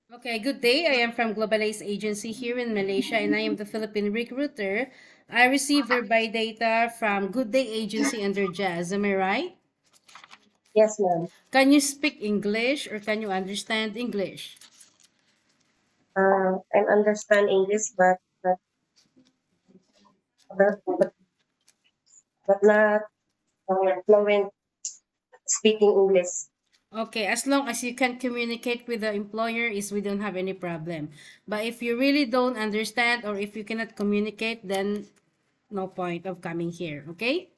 Okay, good day. I am from Globalize Agency here in Malaysia and I am the Philippine recruiter. I receive verify data from Good Day Agency under Jazz. Am I right? Yes, ma'am. Can you speak English or can you understand English? I understand English, but not fluent speaking English. Okay, as long as you can communicate with the employer is we don't have any problem. But if you really don't understand or if you cannot communicate, then no point of coming here, okay?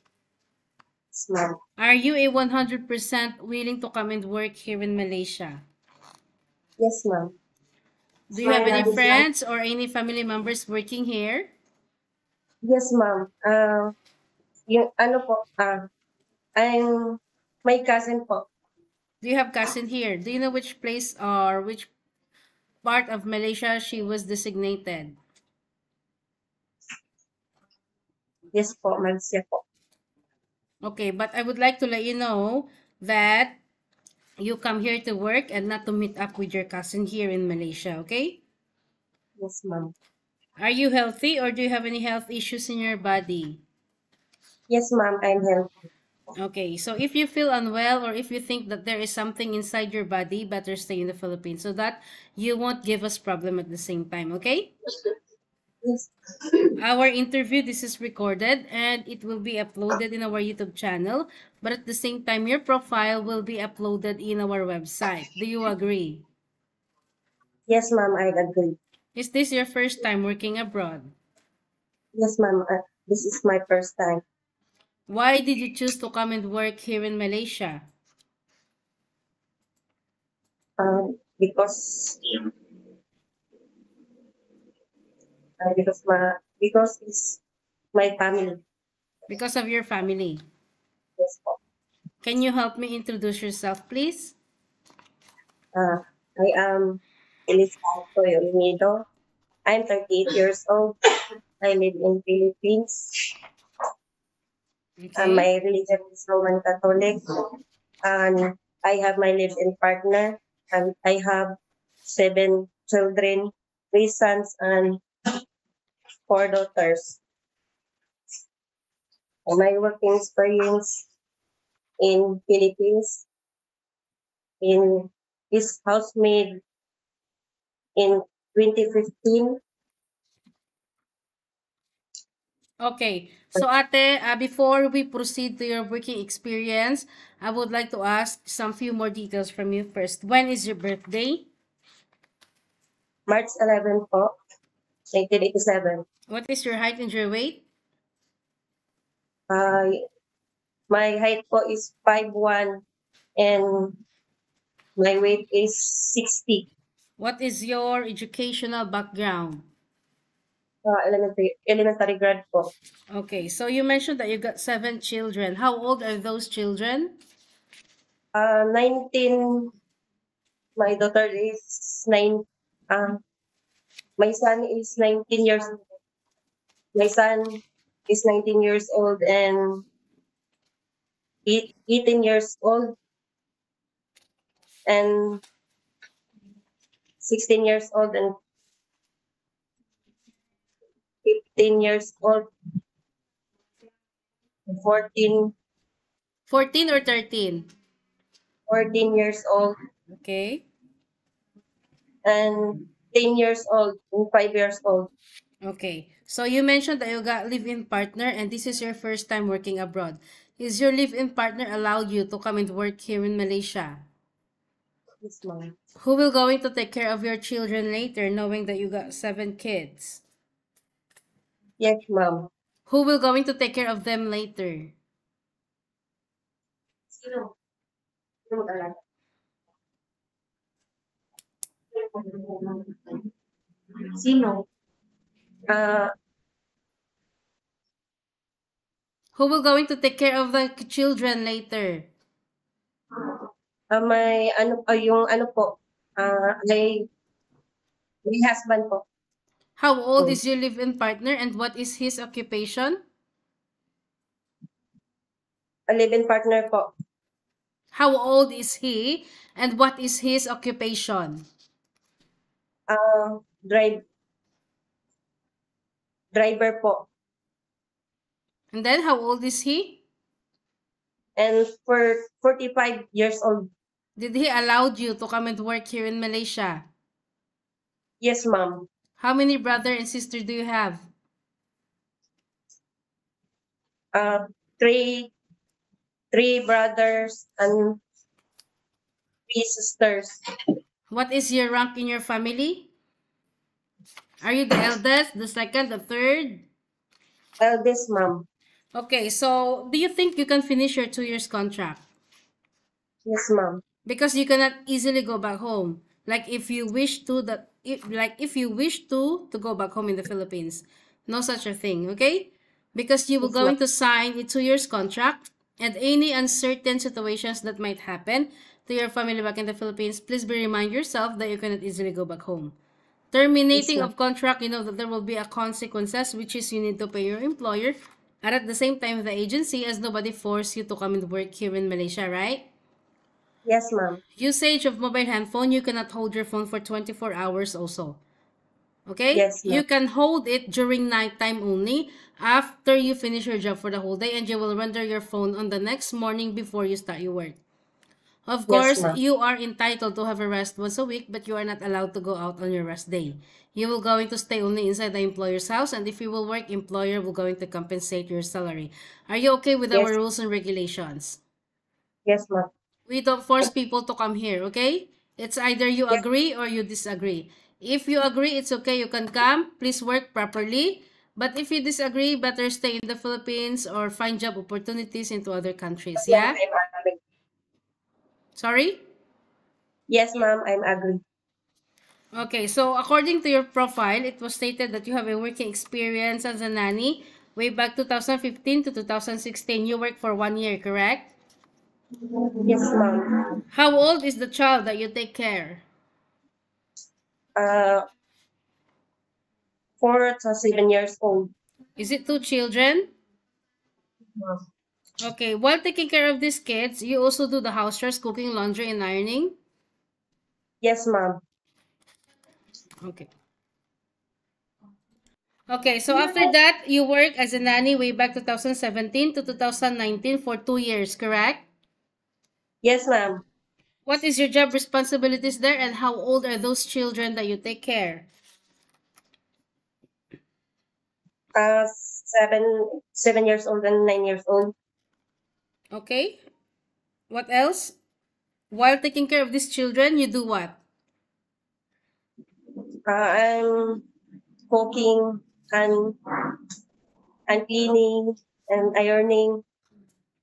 Yes, ma'am. Are you a 100% willing to come and work here in Malaysia? Yes, ma'am. Do you My have any language like friends or any family members working here? yes, ma'am. Yung ano po, I'm my cousin po. Do you have cousin here? Do you know which place or which part of Malaysia she was designated? Yes po, Malaysia po. Okay, but I would like to let you know that you come here to work and not to meet up with your cousin here in Malaysia, okay? Yes, ma'am. Are you healthy or do you have any health issues in your body? Yes, ma'am. I'm healthy. Okay, so if you feel unwell or if you think that there is something inside your body, better stay in the Philippines so that you won't give us problem at the same time, okay? Yes. Our interview, this is recorded and it will be uploaded in our YouTube channel, but at the same time, your profile will be uploaded in our website. Do you agree? Yes, ma'am. I agree. Is this your first time working abroad? Yes, ma'am. This is my first time. Why did you choose to come and work here in Malaysia? Because because it's my family. Because of your family. Yes po. Can you help me introduce yourself, please? Uh, I am Elisato Unido. I'm 38 years old. I live in Philippines. Okay. My religion is Roman Catholic. And I have my live-in partner. And I have 7 children, 3 sons and 4 daughters. My working experience in Philippines in is housemaid in 2015. Okay. So ate, before we proceed to your working experience, I would like to ask some few more details from you first. When is your birthday? March 11 po, 1987. What is your height and your weight? Uh, my height po is 5'1" and my weight is 60. What is your educational background? Elementary grade po. Okay, so you mentioned that you got 7 children. How old are those children? 19, my daughter is 9, uh, my son is 19 years, my son is 19 years old and 18 years old and 16 years old and 15 years old, 14, 14 or 13? 14 years old Okay. and 10 years old and 5 years old. Okay. So you mentioned that you got live-in partner and this is your first time working abroad. Is your live-in partner allowed you to come and work here in Malaysia? Yes, ma'am. Who will going to take care of your children later knowing that you got 7 kids? Yes, ma'am. Who will going to take care of them later? Sino? Sino mag-alaga? Sino? Uh, Who will going to take care of the children later? may ano, yung ano po, may husband po. How old Hmm. is your live-in partner and what is his occupation? A live-in partner po. How old is he and what is his occupation? Drive driver po. And then, how old is he? And for 45 years old. Did he allow you to come and work here in Malaysia? Yes, ma'am. How many brother and sister do you have? Uh, three three brothers and three sisters. What is your rank in your family? Are you the eldest, the second, the third? Eldest, ma'am. Okay, so do you think you can finish your 2 years contract? Yes, ma'am. Because you cannot easily go back home. Like if you wish to if you wish to go back home in the Philippines, no such a thing, okay? Because you will Yes, ma'am. going to sign a 2 years contract, and any uncertain situations that might happen to your family back in the Philippines, please be remind yourself that you cannot easily go back home. Yes, Terminating ma'am. of contract, you know that there will be a consequences, which is you need to pay your employer, and at the same time the agency, as nobody forced you to come and work here in Malaysia, right? Yes, ma'am. Usage of mobile handphone, you cannot hold your phone for 24 hours also. Okay? Yes, ma'am. You can hold it during nighttime only after you finish your job for the whole day, and you will render your phone on the next morning before you start your work. Of Yes, course, ma'am. you are entitled to have a rest once a week, but you are not allowed to go out on your rest day. You will going to stay only inside the employer's house, and if you will work, employer will going to compensate your salary. Are you okay with our Yes, rules and regulations? yes, ma'am. We don't force people to come here, okay? It's either you Yes, agree or you disagree. If you agree, it's okay, you can come. Please work properly. But if you disagree, better stay in the Philippines or find job opportunities into other countries, yes, yeah? I'm agree. Sorry? Yes, ma'am, I'm agree. Okay, so according to your profile, it was stated that you have a working experience as a nanny way back 2015 to 2016. You worked for 1 year, correct? Yes, ma'am. How old is the child that you take care? Uh, 4 to 7 years old. Is it two children? Ma'am. Okay, while taking care of these kids, you also do the house chores, cooking, laundry, and ironing? Yes, ma'am. Okay. Okay, so after that, you work as a nanny way back 2017 to 2019 for 2 years, correct? Yes, ma'am. What is your job responsibilities there, and how old are those children that you take care? 7 7 years old and 9 years old. Okay, what else? While taking care of these children, you do what? I'm cooking and cleaning and ironing.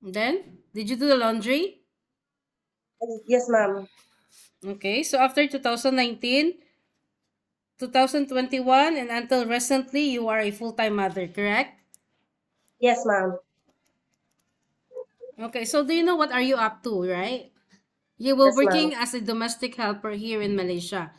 Then, did you do the laundry? Yes, ma'am. Okay, so after 2019, 2021, and until recently, you are a full-time mother, correct? Yes, ma'am. Okay, so do you know what are you up to, right? You were Yes, ma'am. working as a domestic helper here in Malaysia.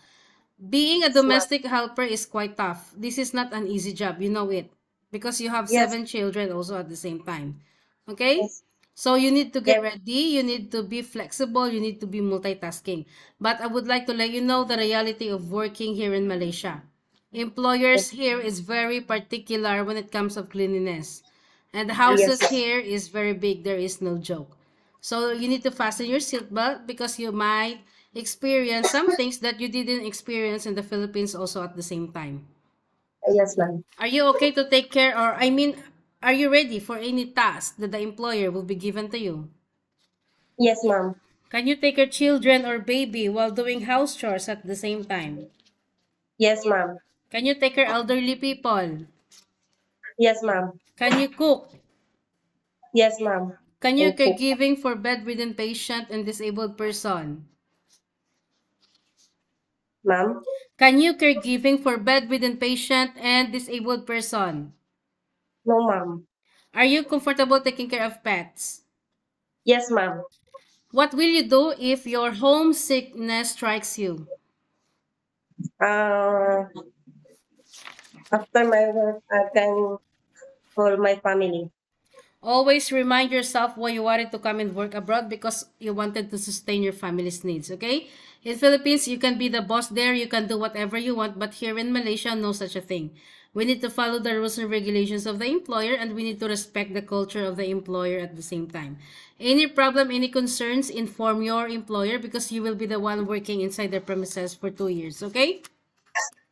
Being a Yes, ma'am. domestic helper is quite tough. This is not an easy job, you know it. Because you have Yes, 7 children also at the same time. Okay? yes, So you need to get yes, ready, you need to be flexible, you need to be multitasking. But I would like to let you know the reality of working here in Malaysia. Employers yes, here is very particular when it comes of cleanliness. And the yes, houses here is very big, there is no joke. So you need to fasten your seatbelt because you might experience some things that you didn't experience in the Philippines also at the same time. yes, ma'am. Are you okay to take care, or I mean, are you ready for any task that the employer will be given to you? Yes, ma'am. Can you take your children or baby while doing house chores at the same time? Yes, ma'am. Can you take care elderly people? Yes, ma'am. Can you cook? Yes, ma'am. Can you Thank you. caregiving for bedridden patient and disabled person? Ma'am. Can you caregiving for bedridden patient and disabled person? No, ma'am. Are you comfortable taking care of pets? Yes, ma'am. What will you do if your homesickness strikes you? Uh, After my work, I can call my family. Always remind yourself why you wanted to come and work abroad, because you wanted to sustain your family's needs, okay? In Philippines, you can be the boss there, you can do whatever you want, but here in Malaysia, no such a thing. We need to follow the rules and regulations of the employer, and we need to respect the culture of the employer at the same time. Any problem, any concerns, inform your employer, because you will be the one working inside the premises for 2 years, okay?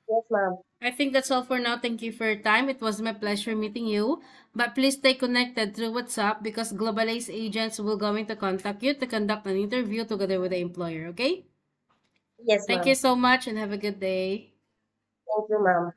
Yes, ma'am. I think that's all for now. Thank you for your time. It was my pleasure meeting you. But please stay connected through WhatsApp, because Globalize agents will going to contact you to conduct an interview together with the employer, okay? Yes, Thank ma'am. you so much and have a good day. Thank you, ma'am.